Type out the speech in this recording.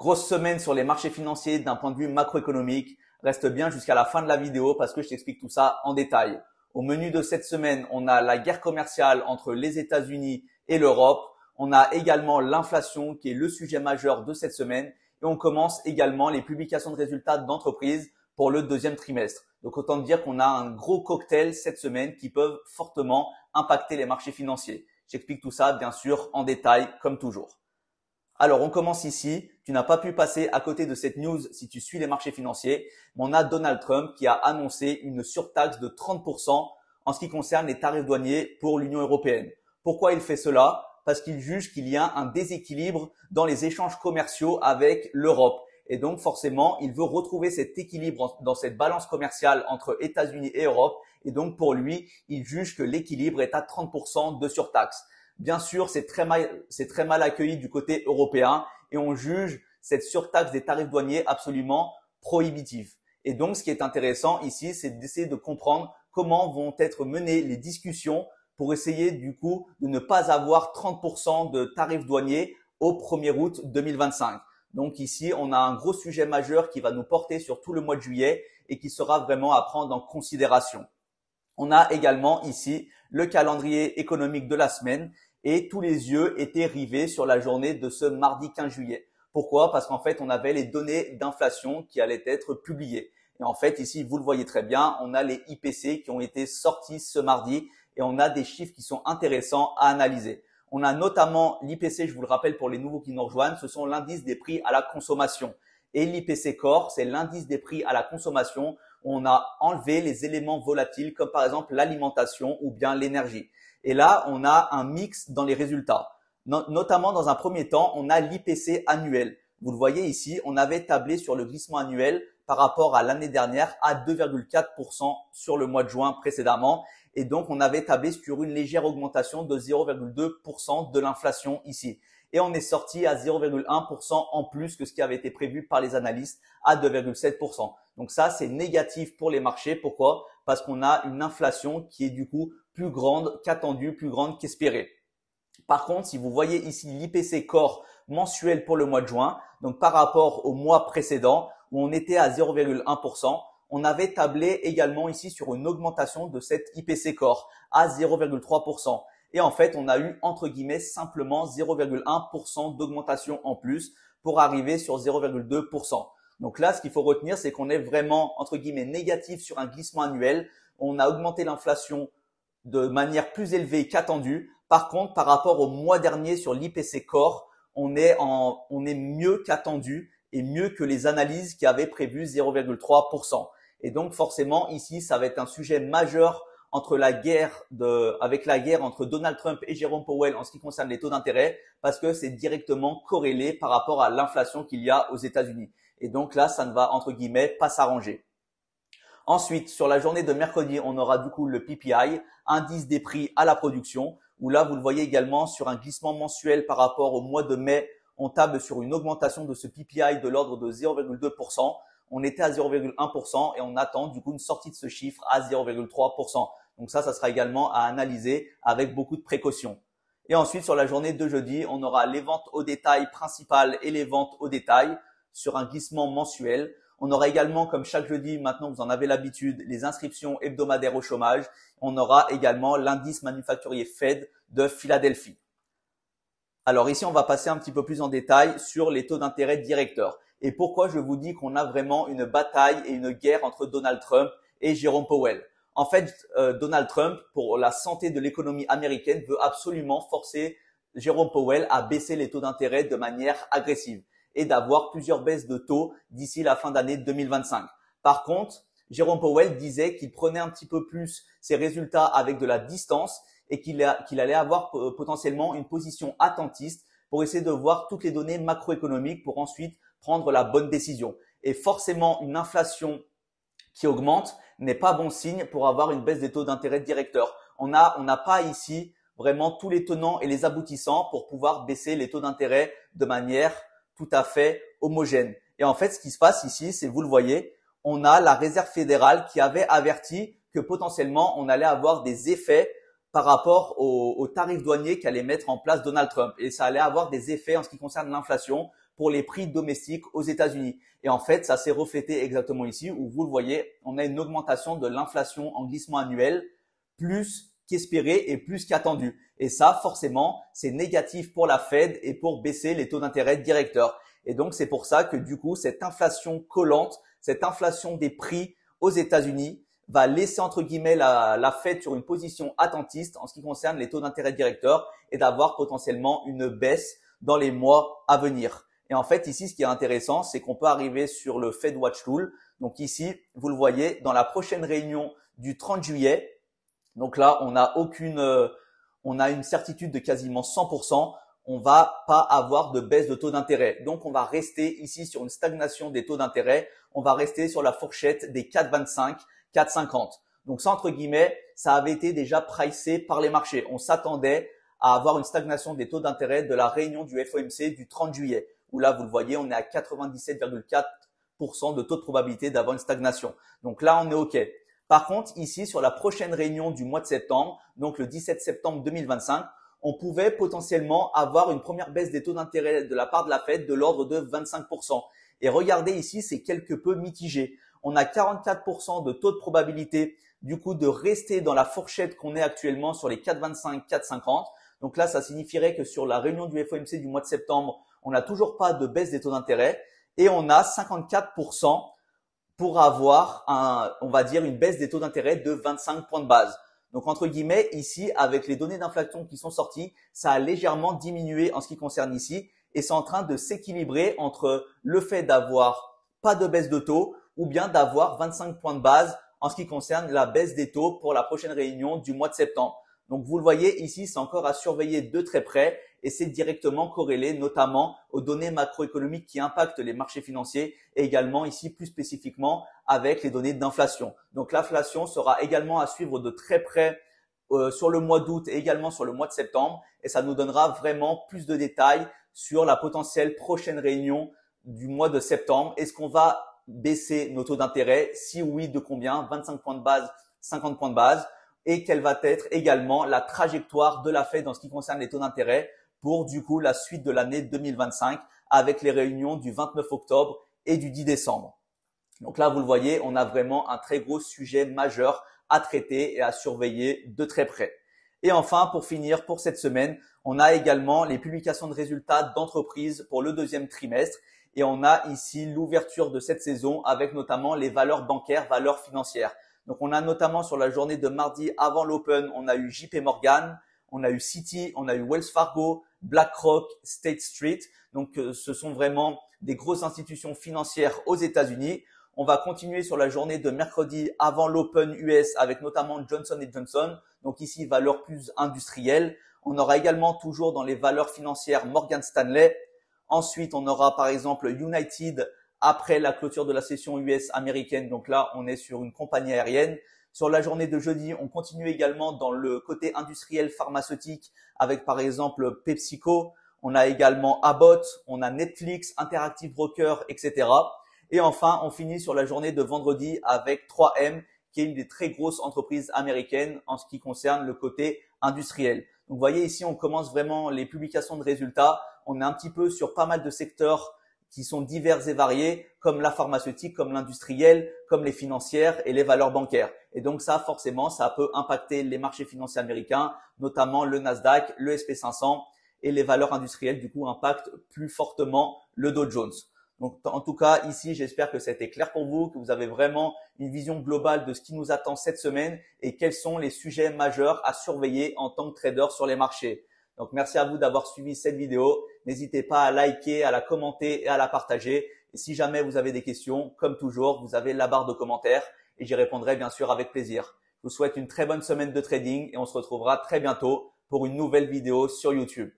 Grosse semaine sur les marchés financiers d'un point de vue macroéconomique. Reste bien jusqu'à la fin de la vidéo parce que je t'explique tout ça en détail. Au menu de cette semaine, on a la guerre commerciale entre les États-Unis et l'Europe. On a également l'inflation qui est le sujet majeur de cette semaine. Et on commence également les publications de résultats d'entreprises pour le deuxième trimestre. Donc autant dire qu'on a un gros cocktail cette semaine qui peuvent fortement impacter les marchés financiers. J'explique tout ça bien sûr en détail comme toujours. Alors, on commence ici. Tu n'as pas pu passer à côté de cette news si tu suis les marchés financiers. Mais on a Donald Trump qui a annoncé une surtaxe de 30% en ce qui concerne les tarifs douaniers pour l'Union européenne. Pourquoi il fait cela? Parce qu'il juge qu'il y a un déséquilibre dans les échanges commerciaux avec l'Europe. Et donc, forcément, il veut retrouver cet équilibre dans cette balance commerciale entre États-Unis et Europe. Et donc, pour lui, il juge que l'équilibre est à 30% de surtaxe. Bien sûr, c'est très mal accueilli du côté européen et on juge cette surtaxe des tarifs douaniers absolument prohibitive. Et donc, ce qui est intéressant ici, c'est d'essayer de comprendre comment vont être menées les discussions pour essayer du coup de ne pas avoir 30% de tarifs douaniers au 1er août 2025. Donc ici, on a un gros sujet majeur qui va nous porter sur tout le mois de juillet et qui sera vraiment à prendre en considération. On a également ici le calendrier économique de la semaine et tous les yeux étaient rivés sur la journée de ce mardi 15 juillet. Pourquoi? Parce qu'en fait, on avait les données d'inflation qui allaient être publiées. Et en fait, ici, vous le voyez très bien, on a les IPC qui ont été sortis ce mardi et on a des chiffres qui sont intéressants à analyser. On a notamment l'IPC, je vous le rappelle pour les nouveaux qui nous rejoignent, ce sont l'indice des prix à la consommation. Et l'IPC Core, c'est l'indice des prix à la consommation. On a enlevé les éléments volatiles comme par exemple l'alimentation ou bien l'énergie. Et là, on a un mix dans les résultats. Notamment dans un premier temps, on a l'IPC annuel. Vous le voyez ici, on avait tablé sur le glissement annuel par rapport à l'année dernière à 2,4% sur le mois de juin précédemment. Et donc, on avait tablé sur une légère augmentation de 0,2% de l'inflation ici. Et on est sorti à 0,1% en plus que ce qui avait été prévu par les analystes à 2,7%. Donc ça, c'est négatif pour les marchés. Pourquoi? Parce qu'on a une inflation qui est du coup plus grande qu'attendue, plus grande qu'espérée. Par contre, si vous voyez ici l'IPC Core mensuel pour le mois de juin, donc par rapport au mois précédent où on était à 0,1%, on avait tablé également ici sur une augmentation de cet IPC Core à 0,3%. Et en fait, on a eu entre guillemets simplement 0,1% d'augmentation en plus pour arriver sur 0,2%. Donc là, ce qu'il faut retenir, c'est qu'on est vraiment entre guillemets négatif sur un glissement annuel. On a augmenté l'inflation de manière plus élevée qu'attendue. Par contre, par rapport au mois dernier sur l'IPC Core, on est mieux qu'attendu et mieux que les analyses qui avaient prévu 0,3%. Et donc forcément, ici, ça va être un sujet majeur avec la guerre entre Donald Trump et Jérôme Powell en ce qui concerne les taux d'intérêt parce que c'est directement corrélé par rapport à l'inflation qu'il y a aux États-Unis. Et donc là, ça ne va entre guillemets pas s'arranger. Ensuite, sur la journée de mercredi, on aura du coup le PPI, indice des prix à la production, où là, vous le voyez également sur un glissement mensuel par rapport au mois de mai, on table sur une augmentation de ce PPI de l'ordre de 0,2%. On était à 0,1% et on attend du coup une sortie de ce chiffre à 0,3%. Donc ça sera également à analyser avec beaucoup de précautions. Et ensuite, sur la journée de jeudi, on aura les ventes au détail principales et les ventes au détail sur un glissement mensuel. On aura également, comme chaque jeudi, maintenant vous en avez l'habitude, les inscriptions hebdomadaires au chômage. On aura également l'indice manufacturier Fed de Philadelphie. Alors ici, on va passer un petit peu plus en détail sur les taux d'intérêt directeurs. Et pourquoi je vous dis qu'on a vraiment une bataille et une guerre entre Donald Trump et Jérôme Powell. En fait, Donald Trump, pour la santé de l'économie américaine, veut absolument forcer Jérôme Powell à baisser les taux d'intérêt de manière agressive et d'avoir plusieurs baisses de taux d'ici la fin d'année 2025. Par contre, Jérôme Powell disait qu'il prenait un petit peu plus ses résultats avec de la distance et qu'il allait avoir potentiellement une position attentiste pour essayer de voir toutes les données macroéconomiques pour ensuite prendre la bonne décision. Et forcément, une inflation qui augmente n'est pas bon signe pour avoir une baisse des taux d'intérêt directeurs. On n'a pas ici vraiment tous les tenants et les aboutissants pour pouvoir baisser les taux d'intérêt de manière tout à fait homogène. Et en fait, ce qui se passe ici, c'est, vous le voyez, on a la Réserve fédérale qui avait averti que potentiellement, on allait avoir des effets par rapport aux tarifs douaniers qu'allait mettre en place Donald Trump. Et ça allait avoir des effets en ce qui concerne l'inflation pour les prix domestiques aux États-Unis. Et en fait, ça s'est reflété exactement ici où vous le voyez, on a une augmentation de l'inflation en glissement annuel plus qu'espéré et plus qu'attendu. Et ça, forcément, c'est négatif pour la Fed et pour baisser les taux d'intérêt directeurs. Et donc, c'est pour ça que du coup, cette inflation collante, cette inflation des prix aux États-Unis va laisser entre guillemets la Fed sur une position attentiste en ce qui concerne les taux d'intérêt directeurs et d'avoir potentiellement une baisse dans les mois à venir. Et en fait, ici, ce qui est intéressant, c'est qu'on peut arriver sur le Fed Watch Tool. Donc ici, vous le voyez, dans la prochaine réunion du 30 juillet, donc là, on a une certitude de quasiment 100%. On va pas avoir de baisse de taux d'intérêt. Donc, on va rester ici sur une stagnation des taux d'intérêt. On va rester sur la fourchette des 4,25, 4,50. Donc, ça, entre guillemets, ça avait été déjà pricé par les marchés. On s'attendait à avoir une stagnation des taux d'intérêt de la réunion du FOMC du 30 juillet. Où là, vous le voyez, on est à 97,4% de taux de probabilité d'avoir une stagnation. Donc là, on est OK. Par contre, ici, sur la prochaine réunion du mois de septembre, donc le 17 septembre 2025, on pouvait potentiellement avoir une première baisse des taux d'intérêt de la part de la Fed de l'ordre de 25%. Et regardez ici, c'est quelque peu mitigé. On a 44% de taux de probabilité du coup de rester dans la fourchette qu'on est actuellement sur les 4,25, 4,50. Donc là, ça signifierait que sur la réunion du FOMC du mois de septembre, on n'a toujours pas de baisse des taux d'intérêt et on a 54% pour avoir on va dire une baisse des taux d'intérêt de 25 points de base. Donc entre guillemets, ici, avec les données d'inflation qui sont sorties, ça a légèrement diminué en ce qui concerne ici et c'est en train de s'équilibrer entre le fait d'avoir pas de baisse de taux ou bien d'avoir 25 points de base en ce qui concerne la baisse des taux pour la prochaine réunion du mois de septembre. Donc vous le voyez ici, c'est encore à surveiller de très près et c'est directement corrélé notamment aux données macroéconomiques qui impactent les marchés financiers et également ici plus spécifiquement avec les données d'inflation. Donc l'inflation sera également à suivre de très près sur le mois d'août et également sur le mois de septembre et ça nous donnera vraiment plus de détails sur la potentielle prochaine réunion du mois de septembre. Est-ce qu'on va baisser nos taux d'intérêt? Si oui, de combien? 25 points de base, 50 points de base. Et quelle va être également la trajectoire de la Fed en ce qui concerne les taux d'intérêt pour du coup la suite de l'année 2025 avec les réunions du 29 octobre et du 10 décembre. Donc là, vous le voyez, on a vraiment un très gros sujet majeur à traiter et à surveiller de très près. Et enfin, pour finir, pour cette semaine, on a également les publications de résultats d'entreprises pour le deuxième trimestre et on a ici l'ouverture de cette saison avec notamment les valeurs bancaires, valeurs financières. Donc, on a notamment sur la journée de mardi avant l'Open, on a eu JP Morgan, on a eu Citi, on a eu Wells Fargo, BlackRock, State Street. Donc, ce sont vraiment des grosses institutions financières aux États-Unis. On va continuer sur la journée de mercredi avant l'Open US avec notamment Johnson & Johnson. Donc ici, valeurs plus industrielles. On aura également toujours dans les valeurs financières Morgan Stanley. Ensuite, on aura par exemple United après la clôture de la session US américaine. Donc là, on est sur une compagnie aérienne. Sur la journée de jeudi, on continue également dans le côté industriel pharmaceutique avec par exemple PepsiCo. On a également Abbott, on a Netflix, Interactive Brokers, etc. Et enfin, on finit sur la journée de vendredi avec 3M, qui est une des très grosses entreprises américaines en ce qui concerne le côté industriel. Donc, vous voyez ici, on commence vraiment les publications de résultats. On est un petit peu sur pas mal de secteurs qui sont divers et variés, comme la pharmaceutique, comme l'industriel, comme les financières et les valeurs bancaires. Et donc ça, forcément, ça peut impacter les marchés financiers américains, notamment le Nasdaq, le SP500 et les valeurs industrielles, du coup, impactent plus fortement le Dow Jones. Donc, en tout cas, ici, j'espère que c'était clair pour vous, que vous avez vraiment une vision globale de ce qui nous attend cette semaine et quels sont les sujets majeurs à surveiller en tant que trader sur les marchés. Donc, merci à vous d'avoir suivi cette vidéo. N'hésitez pas à liker, à la commenter et à la partager. Et si jamais vous avez des questions, comme toujours, vous avez la barre de commentaires et j'y répondrai bien sûr avec plaisir. Je vous souhaite une très bonne semaine de trading et on se retrouvera très bientôt pour une nouvelle vidéo sur YouTube.